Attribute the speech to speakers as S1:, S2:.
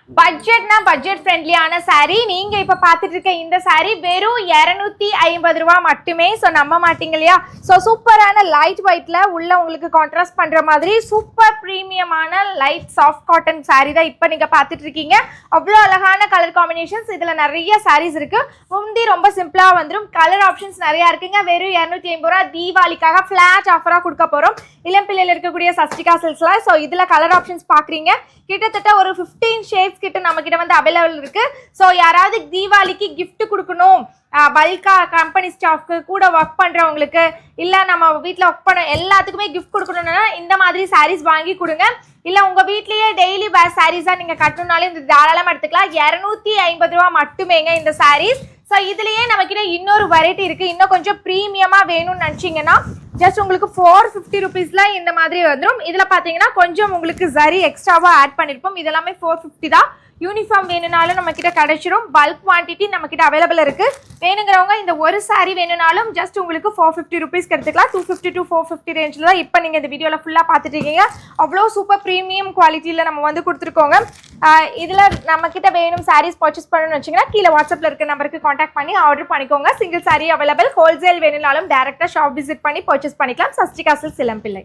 S1: பட்ஜெட்னா budget ஃப்ரெண்ட்லியான saree. நீங்க இப்ப பார்த்துட்டு இருக்க இந்த saree வெறும் 250 ரூபாய் மட்டுமே. ஸோ நம்ப மாட்டீங்க இல்லையா? ஸோ சூப்பரான லைட் வெயிட்ல உள்ள உங்களுக்கு கான்ட்ராஸ்ட் பண்ற மாதிரி சூப்பர் ப்ரீமியமான லைட் சாஃப்ட் காட்டன் saree தான் இப்ப நீங்க பார்த்துட்டு இருக்கீங்க. அவ்வளோ அழகான கலர் காம்பினேஷன்ஸ் இதுல நிறைய sarees இருக்கு. முந்தி ரொம்ப சிம்பிளா வந்துடும். கலர் ஆப்ஷன்ஸ் நிறைய இருக்குங்க. வெறும் 250 ரூபாய் தீபாவளிக்காக ஃபிளாட் ஆஃபரா கொடுக்க போறோம். இளம் பிள்ளையில இருக்கக்கூடிய சஸ்டிகா சில்க்ஸ்ல. ஸோ இதுல கலர் ஆப்ஷன்ஸ் பாக்குறீங்க. கிட்டத்தட்ட ஒரு 15 ஷேட்ஸ் கிட்ட நம்ம கிட்ட வந்து அவைலபிள் இருக்கு. ஸோ யாராவது தீபாவளிக்கு கிஃப்ட் கொடுக்கணும், பல்கா கம்பெனி ஸ்டாஃப்க்கு கூட ஒர்க் பண்றவங்களுக்கு, இல்ல நம்ம வீட்டில் ஒர்க் பண்ண எல்லாத்துக்குமே கிஃப்ட் கொடுக்கணும்னா இந்த மாதிரி சாரீஸ் வாங்கி கொடுங்க. இல்ல உங்க வீட்லயே டெய்லி வேர் சாரீஸா நீங்க கட்டணும்னாலும் இந்த தாராளமா எடுத்துக்கலாம். 250 ரூபாய் மட்டுமேங்க இந்த சாரீஸ். ஸோ இதுலயே நம்ம கிட்ட இன்னொரு வெரைட்டி இருக்கு. இன்னும் கொஞ்சம் ப்ரீமியமா வேணும்னு நினைச்சீங்கன்னா ஜஸ்ட் உங்களுக்கு 450 ருபீஸ்ல இந்த மாதிரி வந்துடும். இதுல பாத்தீங்கன்னா கொஞ்சம் உங்களுக்கு சரி எக்ஸ்ட்ராவா ஆட் பண்ணிருப்போம். இதெல்லாமே 450 தான். யூனிஃபார்ம் வேணும்னாலும் நம்ம கிட்ட கிடைச்சிரும். பல்க் குவான்டிட்டி நம்ம கிட்ட அவைலபிள் இருக்கு. வேணுங்கிறவங்க இந்த ஒரு சாரி வேணும்னாலும் ஜஸ்ட் உங்களுக்கு 450 ருபீஸ்க்கு எடுத்துக்கலாம். 250 to 450 ரேஞ்சில் தான் இப்போ நீங்கள் இந்த வீடியோவில் ஃபுல்லாக பார்த்துட்டு இருக்கீங்க. அவ்வளோ சூப்பர் ப்ரீமியம் குவாலிட்டியில் நம்ம வந்து கொடுத்துருக்கோங்க. இதில் நம்ம கிட்ட வேணும் சாரீஸ் பர்ச்சேஸ் பண்ணணும்னு வச்சிங்கன்னா கீழே வாட்ஸ்அப்பில் இருக்க நம்பருக்கு காண்டாக்ட் பண்ணி ஆர்டர் பண்ணிக்கோங்க. Single sorry available. ஹோல்சேல் வேணும்னாலும் டேரெக்டாக ஷாப் விசிட் பண்ணி பர்ச்சேஸ் பண்ணிக்கலாம். சஸ்டிகா சில்க்ஸ் இளம்பிள்ளை.